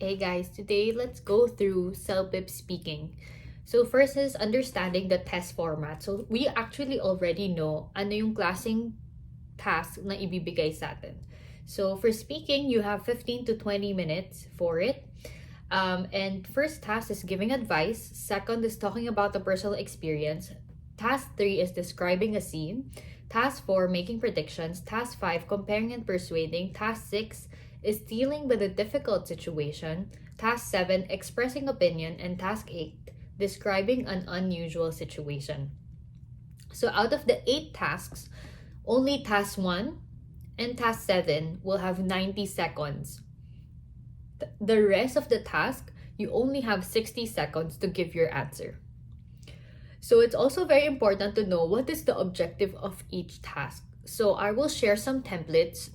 Hey guys, today let's go through CELPIP speaking. So first is understanding the test format. So we actually already know ano yung klaseng task na ibibigay sa atin. So for speaking, you have 15 to 20 minutes for it. And first task is giving advice. Second is talking about the personal experience. Task 3 is describing a scene. Task 4, making predictions. Task 5, comparing and persuading. Task 6 is dealing with a difficult situation. Task 7, expressing opinion. And task 8, describing an unusual situation. So out of the 8 tasks, only task 1 and task 7 will have 90 seconds. The rest of the task, you only have 60 seconds to give your answer. So it's also very important to know what is the objective of each task. So I will share some templates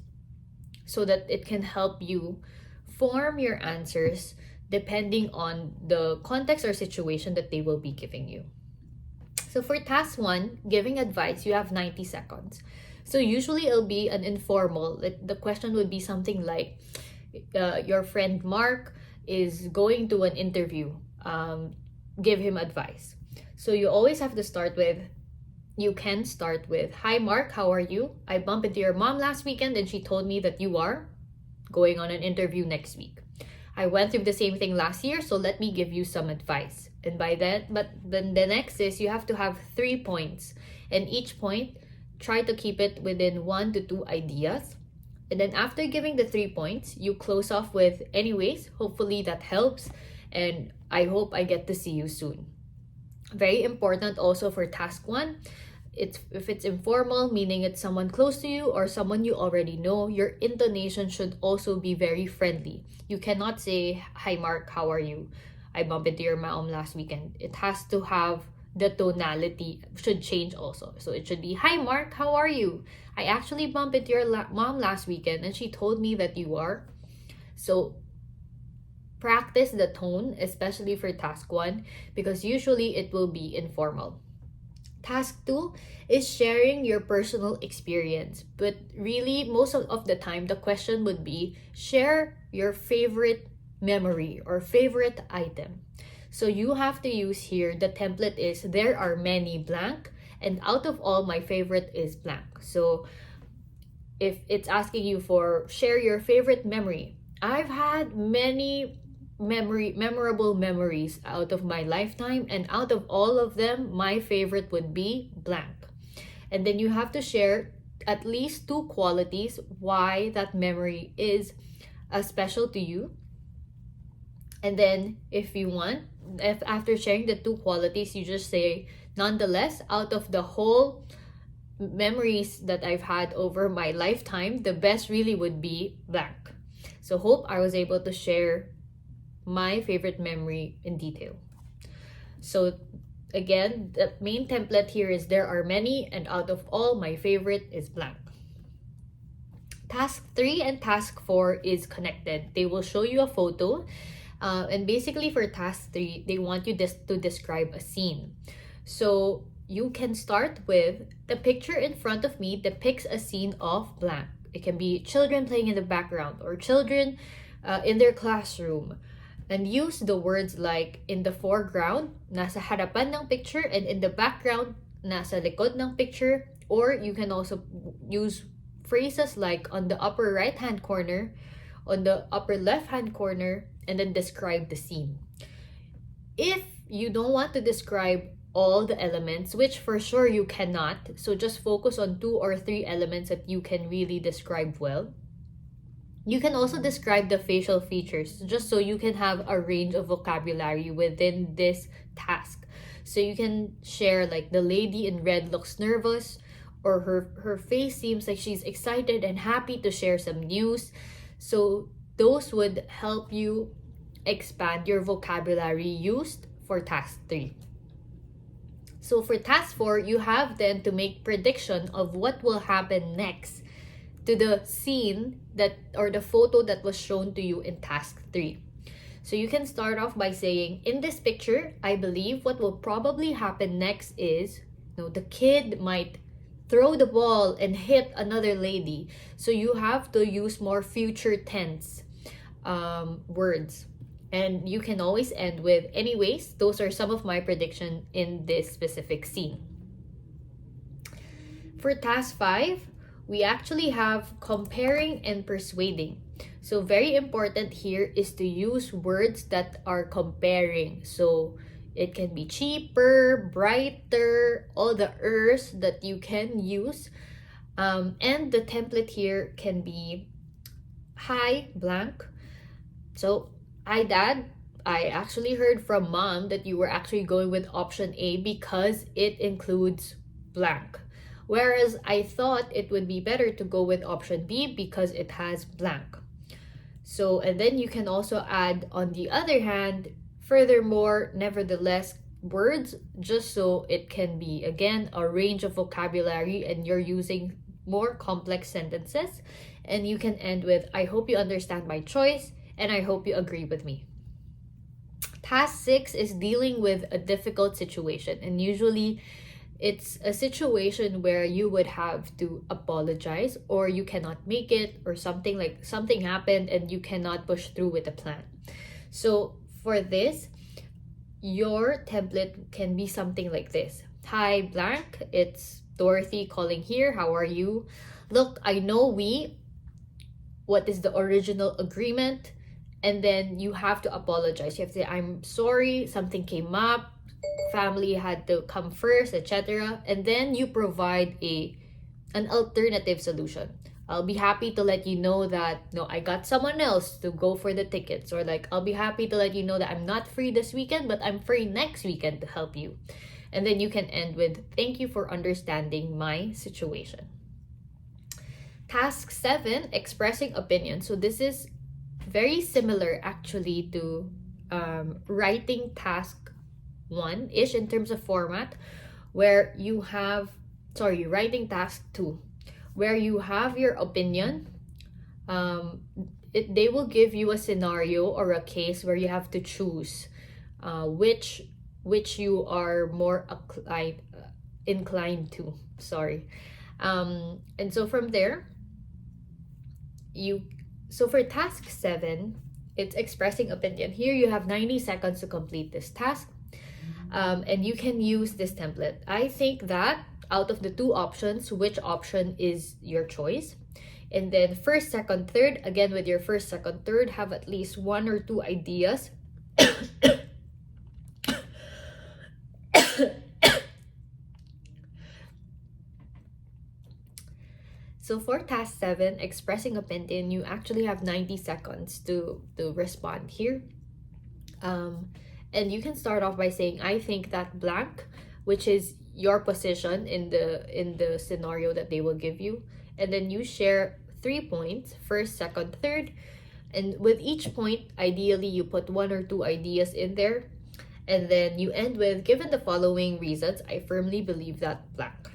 so that it can help you form your answers depending on the context or situation that they will be giving you. So for task 1, giving advice, you have 90 seconds. So usually it'll be an informal, the question would be something like, your friend Mark is going to an interview, give him advice. So you always have to you can start with, "Hi Mark, how are you? I bumped into your mom last weekend and she told me that you are going on an interview next week. I went through the same thing last year, so let me give you some advice." And but then the next is you have to have 3 points, and each point, try to keep it within 1 to 2 ideas. And then after giving the 3 points, you close off with, "Anyways, hopefully that helps, and I hope I get to see you soon." Very important also for task 1, if it's informal, meaning it's someone close to you or someone you already know, your intonation should also be very friendly. You cannot say, "Hi Mark, how are you? I bumped into your mom last weekend." It has to have the tonality should change also. So it should be, "Hi Mark, how are you? I actually bumped into your mom last weekend and she told me that you are." So practice the tone, especially for task 1, because usually it will be informal. Task 2 is sharing your personal experience, but really most of the time the question would be, share your favorite memory or favorite item. So you have to use here, the template is, "There are many blank, and out of all, my favorite is blank." So if it's asking you for share your favorite memory, I've had many memorable memories out of my lifetime, and out of all of them, my favorite would be blank. And then you have to share at least 2 qualities why that memory is special to you. And then if you want, if after sharing the 2 qualities, you just say, "Nonetheless, out of the whole memories that I've had over my lifetime, the best really would be blank. So hope I was able to share my favorite memory in detail." So again, the main template here is, "There are many, and out of all, my favorite is blank." Task 3 and task 4 is connected. They will show you a photo. And basically for task 3, they want you to describe a scene. So you can start with, "The picture in front of me depicts a scene of blank." It can be children playing in the background or children in their classroom. And use the words like, "In the foreground, nasa harapan ng picture, and in the background, nasa likod ng picture." Or you can also use phrases like, "on the upper right-hand corner," "on the upper left-hand corner," and then describe the scene. If you don't want to describe all the elements, which for sure you cannot, so just focus on 2 or 3 elements that you can really describe well. You can also describe the facial features, just so you can have a range of vocabulary within this task. So you can share like, "The lady in red looks nervous," or her face seems like she's excited and happy to share some news. So those would help you expand your vocabulary used for task 3. So for task 4, you have then to make prediction of what will happen next to the scene or the photo that was shown to you in task 3. So you can start off by saying, "In this picture, I believe what will probably happen next is, the kid might throw the ball and hit another lady." So you have to use more future tense words. And you can always end with, anyways, those are some of my prediction in this specific scene. For task 5, we actually have comparing and persuading. So very important here is to use words that are comparing. So it can be cheaper, brighter, all the ers that you can use. And the template here can be, hi, blank. So, hi, Dad. I actually heard from Mom that you were actually going with option A because it includes blank. Whereas I thought it would be better to go with option B because it has blank. So, and then you can also add, on the other hand, furthermore, nevertheless, words, just so it can be, again, a range of vocabulary and you're using more complex sentences. And you can end with, I hope you understand my choice and I hope you agree with me. Task 6 is dealing with a difficult situation, and usually it's a situation where you would have to apologize or you cannot make it, or something happened and you cannot push through with the plan. So for this, your template can be something like this. Hi, blank. It's Dorothy calling here. How are you? Look, I know what is the original agreement? And then you have to apologize. You have to say, I'm sorry, something came up, family had to come first, etc. And then you provide an alternative solution. I'll be happy to let you know that, no, I got someone else to go for the tickets. Or like, I'll be happy to let you know that I'm not free this weekend, but I'm free next weekend to help you. And then you can end with, thank you for understanding my situation. Task 7, expressing opinion. So this is very similar actually to writing task 1-ish in terms of format, where you have, writing task 2, where you have your opinion. They will give you a scenario or a case where you have to choose which you are more inclined to. And so from there, so for task 7, it's expressing opinion. Here you have 90 seconds to complete this task. And you can use this template. I think that out of the 2 options, which option is your choice? And then first, second, third, again with your first, second, third, have at least 1 or 2 ideas. So for task 7, expressing opinion, you actually have 90 seconds to respond here. And you can start off by saying, I think that blank, which is your position in the scenario that they will give you. And then you share 3 points, first, second, third. And with each point, ideally, you put 1 or 2 ideas in there. And then you end with, given the following reasons, I firmly believe that blank.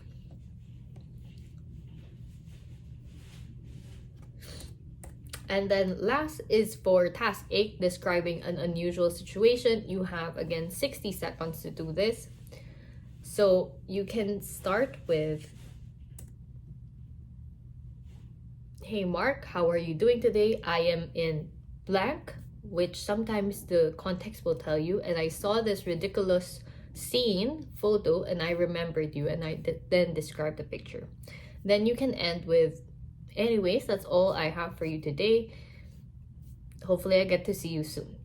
And then last is for task 8, describing an unusual situation. You have, again, 60 seconds to do this. So you can start with, hey Mark, how are you doing today? I am in blank, which sometimes the context will tell you. And I saw this ridiculous scene, photo, and I remembered you, and I then described the picture. Then you can end with, anyways, that's all I have for you today. Hopefully I get to see you soon.